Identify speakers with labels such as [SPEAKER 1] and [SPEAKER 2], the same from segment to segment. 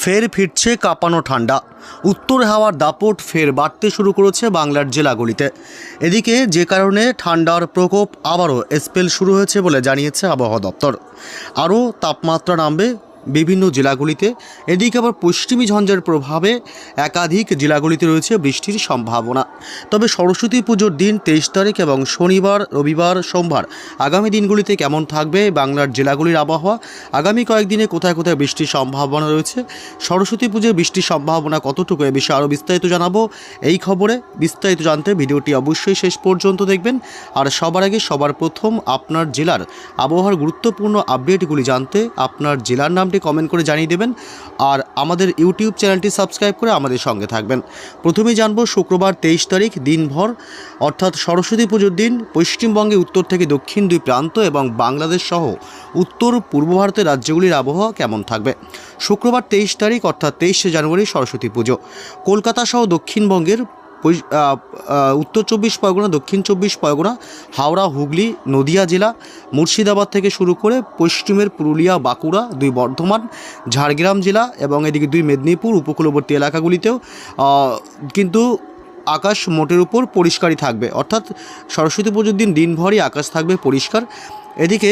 [SPEAKER 1] ফের ফিরছে কাঁপানো ঠান্ডা। উত্তর হাওয়ার দাপট ফের বাড়তে শুরু করেছে বাংলার জেলাগুলিতে। এদিকে যে কারণে ঠান্ডার প্রকোপ আবারও স্পেল শুরু হয়েছে বলে জানিয়েছে আবহাওয়া দপ্তর। আরও তাপমাত্রা নামবে বিভিন্ন জেলাগুলিতে। এদিকে আবার পশ্চিমী ঝঞ্ঝার প্রভাবে একাধিক জেলাগুলিতে রয়েছে বৃষ্টির সম্ভাবনা। তবে সরস্বতী পুজোর দিন 23 তারিখ এবং শনিবার, রবিবার, সোমবার আগামী দিনগুলিতে কেমন থাকবে বাংলার জেলাগুলির আবহাওয়া, আগামী কয়েকদিনে কোথায় কোথায় বৃষ্টির সম্ভাবনা রয়েছে, সরস্বতী পুজোর বৃষ্টির সম্ভাবনা কতটুকু, এ বিষয়ে আরও বিস্তারিত জানাবো এই খবরে। বিস্তারিত জানতে ভিডিওটি অবশ্যই শেষ পর্যন্ত দেখবেন। আর সবার আগে সবার প্রথম আপনার জেলার আবহাওয়ার গুরুত্বপূর্ণ আপডেটগুলি জানতে আপনার জেলার নাম কমেন্ট করে জানিয়ে দেবেন। আর আমাদের ইউটিউব চ্যানেলটি সাবস্ক্রাইব করে আমাদের সঙ্গে থাকবেন। প্রথমেই জানবো শুক্রবার 23 তারিখ দিনভর অর্থাৎ সরস্বতী পুজোর দিন পশ্চিমবঙ্গে উত্তর থেকে দক্ষিণ দুই প্রান্ত এবং বাংলাদেশ সহ উত্তর পূর্ব ভারতের রাজ্যগুলির আবহাওয়া কেমন থাকবে। শুক্রবার 23 তারিখ অর্থাৎ 23শে জানুয়ারি সরস্বতী পুজো। কলকাতা সহ দক্ষিণবঙ্গের উত্তর 24 পরগনা, দক্ষিণ 24 পরগনা, হাওড়া, হুগলি, নদিয়া জেলা, মুর্শিদাবাদ থেকে শুরু করে পশ্চিমের পুরুলিয়া, বাঁকুড়া, দুই বর্ধমান, ঝাড়গ্রাম জেলা এবং এদিকে দুই মেদিনীপুর উপকূলবর্তী এলাকাগুলিতেও কিন্তু আকাশ মোটের উপর পরিষ্কারই থাকবে। অর্থাৎ সরস্বতী পুজোর দিন দিনভরই আকাশ থাকবে পরিষ্কার। এদিকে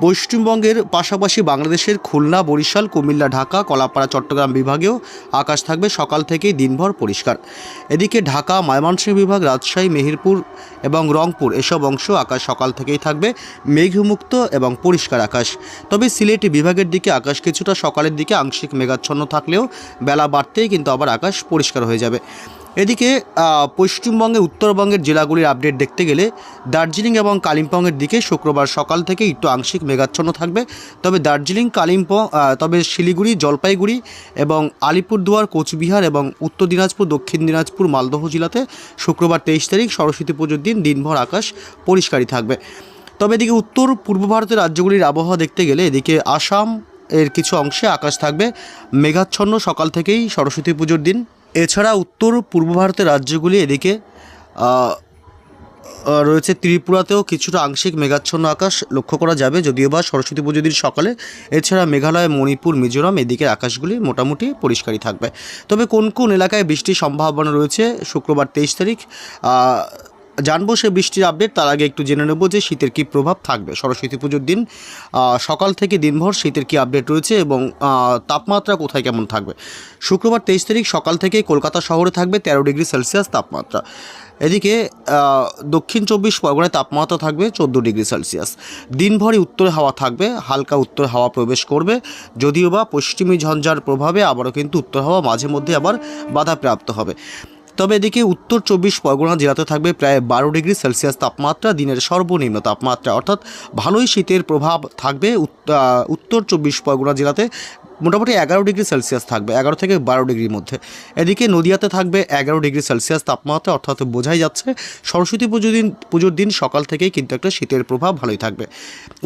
[SPEAKER 1] পশ্চিমবঙ্গের পাশাপাশি বাংলাদেশের খুলনা, বরিশাল, কুমিল্লা, ঢাকা, কলাপাড়া, চট্টগ্রাম বিভাগেও আকাশ থাকবে সকাল থেকেই দিনভর পরিষ্কার। এদিকে ঢাকা, ময়মনসিংহ বিভাগ, রাজশাহী, মেহেরপুর এবং রংপুর এসব অংশ আকাশ সকাল থেকেই থাকবে মেঘমুক্ত এবং পরিষ্কার আকাশ। তবে সিলেট বিভাগের দিকে আকাশ কিছুটা সকালের দিকে আংশিক মেঘাচ্ছন্ন থাকলেও বেলা বাড়তেই কিন্তু আবার আকাশ পরিষ্কার হয়ে যাবে। এদিকে পশ্চিমবঙ্গে উত্তরবঙ্গের জেলাগুলির আপডেট দেখতে গেলে দার্জিলিং এবং কালিম্পংয়ের দিকে শুক্রবার সকাল থেকে একটু আংশিক মেঘাচ্ছন্ন থাকবে। তবে দার্জিলিং, কালিম্পং, তবে শিলিগুড়ি, জলপাইগুড়ি এবং আলিপুরদুয়ার, কোচবিহার এবং উত্তর দিনাজপুর, দক্ষিণ দিনাজপুর, মালদহ জেলাতে শুক্রবার 23 তারিখ সরস্বতী পুজোর দিন দিনভর আকাশ পরিষ্কারই থাকবে। তবে এদিকে উত্তর পূর্ব ভারতের রাজ্যগুলির আবহাওয়া দেখতে গেলে এদিকে আসাম এর কিছু অংশে আকাশ থাকবে মেঘাচ্ছন্ন সকাল থেকেই সরস্বতী পুজোর দিন। এছাড়া উত্তর পূর্ব ভারতের রাজ্যগুলি এদিকে রয়েছে ত্রিপুরাতেও কিছুটা আংশিক মেঘাচ্ছন্ন আকাশ লক্ষ্য করা যাবে, যদিও বা সরস্বতী পুজোর দিন সকালে। এছাড়া মেঘালয়, মণিপুর, মিজোরাম এদিকে আকাশগুলি মোটামুটি পরিষ্কারই থাকবে। তবে কোন কোন এলাকায় বৃষ্টির সম্ভাবনা রয়েছে শুক্রবার 23 তারিখ জানবো সে বৃষ্টির আপডেট। তার আগে একটু জেনে নেব যে শীতের কী প্রভাব থাকবে সরস্বতী পুজোর দিন সকাল থেকে দিনভর শীতের কী আপডেট রয়েছে এবং তাপমাত্রা কোথায় কেমন থাকবে। শুক্রবার 23 তারিখ সকাল থেকে কলকাতা শহরে থাকবে 13 ডিগ্রি সেলসিয়াস তাপমাত্রা। এদিকে দক্ষিণ 24 পরগনায় তাপমাত্রা থাকবে 14 ডিগ্রি সেলসিয়াস। দিনভরই উত্তর হাওয়া থাকবে, হালকা উত্তর হাওয়া প্রবেশ করবে, যদিও বা পশ্চিমী ঝঞ্ঝার প্রভাবে আবারও কিন্তু উত্তর হাওয়া মাঝে মধ্যে আবার বাধাপ্রাপ্ত হবে। তবে এদিকে উত্তর 24 পরগনা জেলাতে থাকবে প্রায় 12 ডিগ্রি সেলসিয়াস তাপমাত্রা দিনের সর্বনিম্ন তাপমাত্রা। অর্থাৎ ভালোই শীতের প্রভাব থাকবে উত্তর 24 পরগনা জেলাতে। মোটামুটি 11 ডিগ্রি সেলসিয়াস থাকবে, 11 থেকে 12 ডিগ্রির মধ্যে। এদিকে নদিয়াতে থাকবে 11 ডিগ্রি সেলসিয়াস তাপমাত্রা। অর্থাৎ বোঝাই যাচ্ছে সরস্বতী পুজোর দিন সকাল থেকেই কিন্তু একটা শীতের প্রভাব ভালোই থাকবে।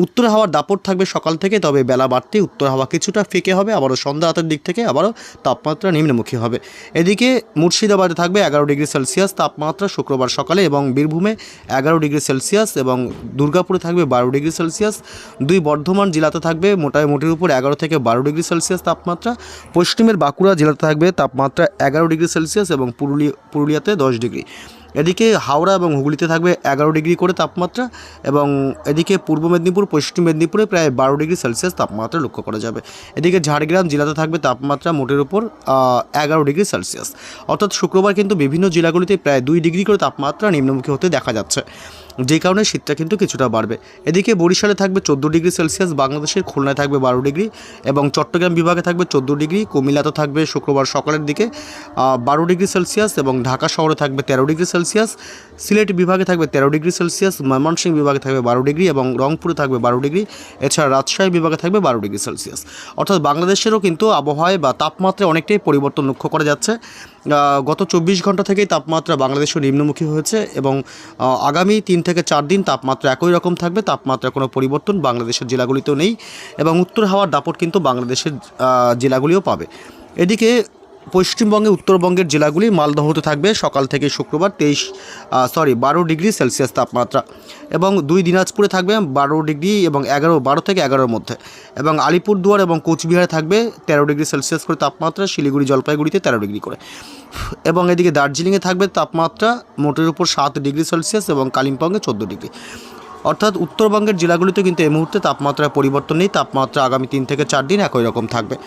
[SPEAKER 1] উত্তর হাওয়ার দাপট থাকবে সকাল থেকে, তবে বেলা বাড়তে উত্তর হাওয়া কিছুটা ফিকে হবে, আবারও সন্ধ্যা রাতের দিক থেকে আবারও তাপমাত্রা নিম্নমুখী হবে। এদিকে মুর্শিদাবাদে থাকবে 11 ডিগ্রি সেলসিয়াস তাপমাত্রা শুক্রবার সকালে এবং বীরভূমে 11 ডিগ্রি সেলসিয়াস এবং দুর্গাপুরে থাকবে 12 ডিগ্রি সেলসিয়াস। দুই বর্ধমান জেলাতে থাকবে মোটের উপর 11 থেকে 12 ডিগ্রি সেলসিয়াস তাপমাত্রা। পশ্চিমের বাঁকুড়া জেলাতে থাকবে তাপমাত্রা 11 ডিগ্রি সেলসিয়াস এবং পুরুলিয়াতে 10 ডিগ্রি। এদিকে হাওড়া এবং হুগলিতে থাকবে 11 ডিগ্রি করে তাপমাত্রা এবং এদিকে পূর্ব মেদিনীপুর, পশ্চিম মেদিনীপুরে প্রায় 12 ডিগ্রি সেলসিয়াস তাপমাত্রা লক্ষ্য করা যাবে। এদিকে ঝাড়গ্রাম জেলাতে থাকবে তাপমাত্রা মোটের উপর 11 ডিগ্রি সেলসিয়াস। অর্থাৎ শুক্রবার কিন্তু বিভিন্ন জেলাগুলিতে প্রায় 2 ডিগ্রি করে তাপমাত্রা নিম্নমুখী হতে দেখা যাচ্ছে, যে কারণে শীতটা কিন্তু কিছুটা বাড়বে। এদিকে বরিশালে থাকবে 14 ডিগ্রি সেলসিয়াস, বাংলাদেশের খুলনায় থাকবে 12 ডিগ্রি এবং চট্টগ্রাম বিভাগে থাকবে 14 ডিগ্রি। কুমিল্লাতে থাকবে শুক্রবার সকালের দিকে 12 ডিগ্রি সেলসিয়াস এবং ঢাকা শহরে থাকবে 13 ডিগ্রি সেলসিয়াস। সিলেট বিভাগে থাকবে 13 ডিগ্রি সেলসিয়াস, ময়মনসিংহ বিভাগে থাকবে 12 ডিগ্রি এবং রংপুরে থাকবে 12 ডিগ্রি। এছাড়া রাজশাহী বিভাগে থাকবে 12 ডিগ্রি সেলসিয়াস। অর্থাৎ বাংলাদেশেরও কিন্তু আবহাওয়ায় বা তাপমাত্রায় অনেকটাই পরিবর্তন লক্ষ্য করা যাচ্ছে। গত 24 ঘন্টা থেকেই তাপমাত্রা বাংলাদেশেও নিম্নমুখী হয়েছে এবং আগামী 3 থেকে 4 দিন তাপমাত্রা একই রকম থাকবে। তাপমাত্রা কোনো পরিবর্তন বাংলাদেশের জেলাগুলিতেও নেই এবং উত্তর হাওয়ার দাপট কিন্তু বাংলাদেশের জেলাগুলিও পাবে। এদিকে পশ্চিমবঙ্গে উত্তরবঙ্গের জেলাগুলি মালদহতে থাকবে সকাল থেকে শুক্রবার 12 ডিগ্রি সেলসিয়াস তাপমাত্রা, এবং 2 দিনাজপুরে থাকবে 12 ডিগ্রি এবং 12 থেকে 11-র মধ্যে, এবং আলিপুরদুয়ার এবং কোচবিহারে থাকবে 13 ডিগ্রি সেলসিয়াস করে তাপমাত্রা, শিলিগুড়ি জলপাইগুড়িতে 13 ডিগ্রি করে, এবং এদিকে দার্জিলিংয়ে থাকবে তাপমাত্রা মোটের উপর 7 ডিগ্রি সেলসিয়াস এবং কালিম্পংয়ে 14 ডিগ্রি। অর্থাৎ উত্তরবঙ্গের জেলাগুলিতে কিন্তু এই মুহূর্তে তাপমাত্রায় পরিবর্তন নেই, তাপমাত্রা আগামী 3 থেকে 4 দিন একই রকম থাকবে।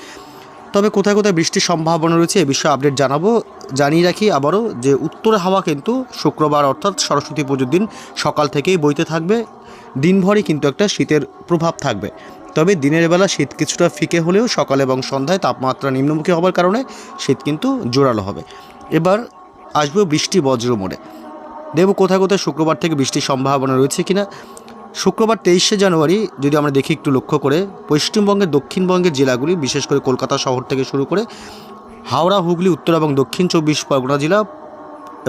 [SPEAKER 1] তবে কোথায় কোথায় বৃষ্টির সম্ভাবনা রয়েছে এ বিষয়ে আপডেট জানাবো। জানিয়ে রাখি আবারও যে উত্তর হাওয়া কিন্তু শুক্রবার অর্থাৎ সরস্বতী পুজোর দিন সকাল থেকেই বইতে থাকবে, দিনভরই কিন্তু একটা শীতের প্রভাব থাকবে। তবে দিনের বেলা শীত কিছুটা ফিকে হলেও সকাল এবং সন্ধ্যায় তাপমাত্রা নিম্নমুখী হওয়ার কারণে শীত কিন্তু জোরালো হবে। এবার আসবে বৃষ্টি বজ্র মোড়ে, দেখব কোথায় কোথায় শুক্রবার থেকে বৃষ্টির সম্ভাবনা রয়েছে কিনা। শুক্রবার 23শে জানুয়ারি যদি আমরা দেখি একটু লক্ষ্য করে, পশ্চিমবঙ্গের দক্ষিণবঙ্গের জেলাগুলি বিশেষ করে কলকাতা শহর থেকে শুরু করে হাওড়া, হুগলি, উত্তর এবং দক্ষিণ 24 পরগনা জেলা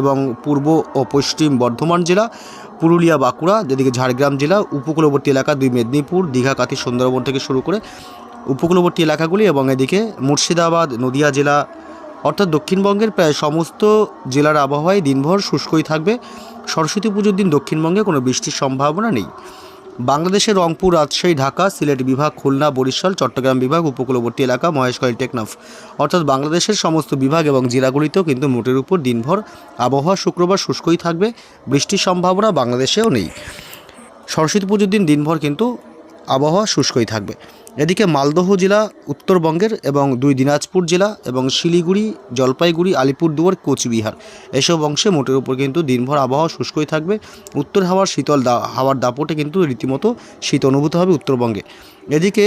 [SPEAKER 1] এবং পূর্ব ও পশ্চিম বর্ধমান জেলা, পুরুলিয়া, বাঁকুড়া, যেদিকে ঝাড়গ্রাম জেলা, উপকূলবর্তী এলাকা 2 মেদিনীপুর, দীঘা, কাঁথি, সুন্দরবন থেকে শুরু করে উপকূলবর্তী এলাকাগুলি, এবং এদিকে মুর্শিদাবাদ, নদিয়া জেলা, অর্থাৎ দক্ষিণবঙ্গের প্রায় সমস্ত জেলার আবহাওয়ায় দিনভর শুষ্কই থাকবে। সরস্বতী পুজোর দিন দক্ষিণবঙ্গে কোনো বৃষ্টির সম্ভাবনা নেই। বাংলাদেশের রংপুর, রাজশাহী, ঢাকা, সিলেট বিভাগ, খুলনা, বরিশাল, চট্টগ্রাম বিভাগ, উপকূলবর্তী এলাকা, মহেশখালী, টেকনাফ, অর্থাৎ বাংলাদেশের সমস্ত বিভাগ এবং জেলাগুলিতেও কিন্তু মোটের উপর দিনভর আবহাওয়া শুক্রবার শুষ্কই থাকবে, বৃষ্টির সম্ভাবনা বাংলাদেশেও নেই। সরস্বতী পুজোর দিন দিনভর কিন্তু আবহাওয়া শুষ্কই থাকবে। এদিকে মালদহ জেলা উত্তরবঙ্গের এবং 2 দিনাজপুর জেলা এবং শিলিগুড়ি, জলপাইগুড়ি, আলিপুরদুয়ার, কোচবিহার এসব অংশে মোটের উপর কিন্তু দিনভর আবহাওয়া শুষ্কই থাকবে। উত্তর হাওয়ার শীতল হাওয়ার দাপটে কিন্তু রীতিমতো শীত অনুভূত হবে উত্তরবঙ্গে। এদিকে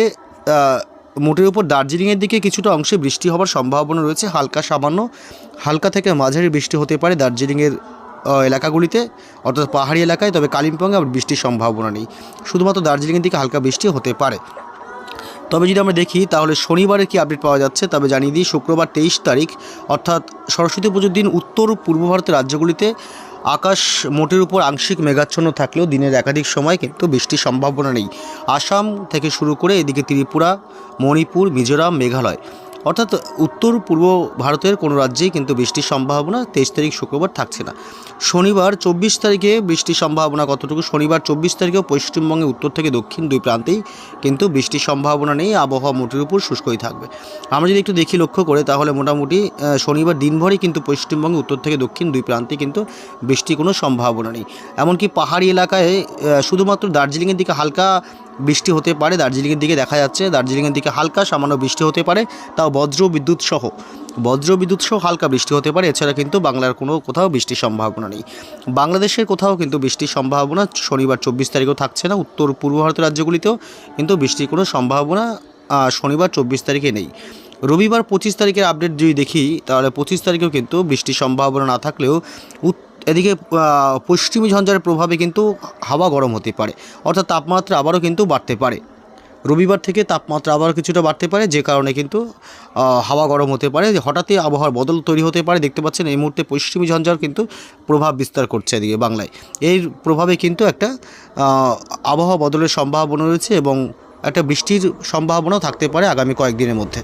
[SPEAKER 1] মোটের উপর দার্জিলিংয়ের দিকে কিছুটা অংশে বৃষ্টি হওয়ার সম্ভাবনা রয়েছে, হালকা থেকে মাঝারি বৃষ্টি হতে পারে দার্জিলিংয়ের এলাকাগুলিতে, অর্থাৎ পাহাড়ি এলাকায়। তবে কালিম্পংয়ে আবার বৃষ্টির সম্ভাবনা নেই, শুধুমাত্র দার্জিলিংয়ের দিকে হালকা বৃষ্টি হতে পারে। তবে যদি আমরা দেখি তাহলে শনিবারের কি আপডেট পাওয়া যাচ্ছে তবে জানিয়ে দিই, শুক্রবার 23 তারিখ অর্থাৎ সরস্বতী পুজোর দিন উত্তর পূর্ব ভারতের রাজ্যগুলিতে আকাশ মোটের উপর আংশিক মেঘাচ্ছন্ন থাকলেও দিনের একাধিক সময় কিন্তু বৃষ্টির সম্ভাবনা নেই। আসাম থেকে শুরু করে এদিকে ত্রিপুরা, মণিপুর, মিজোরাম, মেঘালয়, অর্থাৎ উত্তর পূর্ব ভারতের কোনো রাজ্যেই কিন্তু বৃষ্টির সম্ভাবনা 23 তারিখ শুক্রবার থাকছে না। শনিবার 24 তারিখে বৃষ্টির সম্ভাবনা কতটুকু? শনিবার 24 তারিখেও পশ্চিমবঙ্গে উত্তর থেকে দক্ষিণ 2 প্রান্তেই কিন্তু বৃষ্টির সম্ভাবনা নেই, আবহাওয়া মোটের উপর শুষ্কই থাকবে। আমরা যদি একটু দেখি লক্ষ্য করে তাহলে মোটামুটি শনিবার দিনভরই কিন্তু পশ্চিমবঙ্গে উত্তর থেকে দক্ষিণ 2 প্রান্তে কিন্তু বৃষ্টির কোনো সম্ভাবনা নেই। এমনকি পাহাড়ি এলাকায় শুধুমাত্র দার্জিলিংয়ের দিকে হালকা বৃষ্টি হতে পারে, দার্জিলিংয়ের দিকে দেখা যাচ্ছে দার্জিলিংয়ের দিকে হালকা সামান্য বৃষ্টি হতে পারে, তাও বজ্র বিদ্যুৎ সহ হালকা বৃষ্টি হতে পারে। এছাড়া কিন্তু বাংলার কোনো কোথাও বৃষ্টির সম্ভাবনা নেই। বাংলাদেশের কোথাও কিন্তু বৃষ্টির সম্ভাবনা শনিবার 24 তারিখেও থাকছে না। উত্তর পূর্ব ভারতের রাজ্যগুলিতেও কিন্তু বৃষ্টির কোনো সম্ভাবনা শনিবার 24 তারিখে নেই। রবিবার 25 তারিখের আপডেট যদি দেখি তাহলে 25 তারিখেও কিন্তু বৃষ্টির সম্ভাবনা না থাকলেও এদিকে পশ্চিমী ঝঞ্ঝার প্রভাবে কিন্তু হাওয়া গরম হতে পারে, অর্থাৎ তাপমাত্রা আবারও কিন্তু বাড়তে পারে। রবিবার থেকে তাপমাত্রা আবারও কিছুটা বাড়তে পারে, যে কারণে কিন্তু হাওয়া গরম হতে পারে, হঠাৎই আবহাওয়ার বদল তৈরি হতে পারে। দেখতে পাচ্ছেন এই মুহূর্তে পশ্চিমী ঝঞ্ঝার কিন্তু প্রভাব বিস্তার করছে এদিকে বাংলায়। এর প্রভাবে কিন্তু একটা আবহাওয়া বদলের সম্ভাবনা রয়েছে এবং একটা বৃষ্টির সম্ভাবনাও থাকতে পারে আগামী কয়েকদিনের মধ্যে।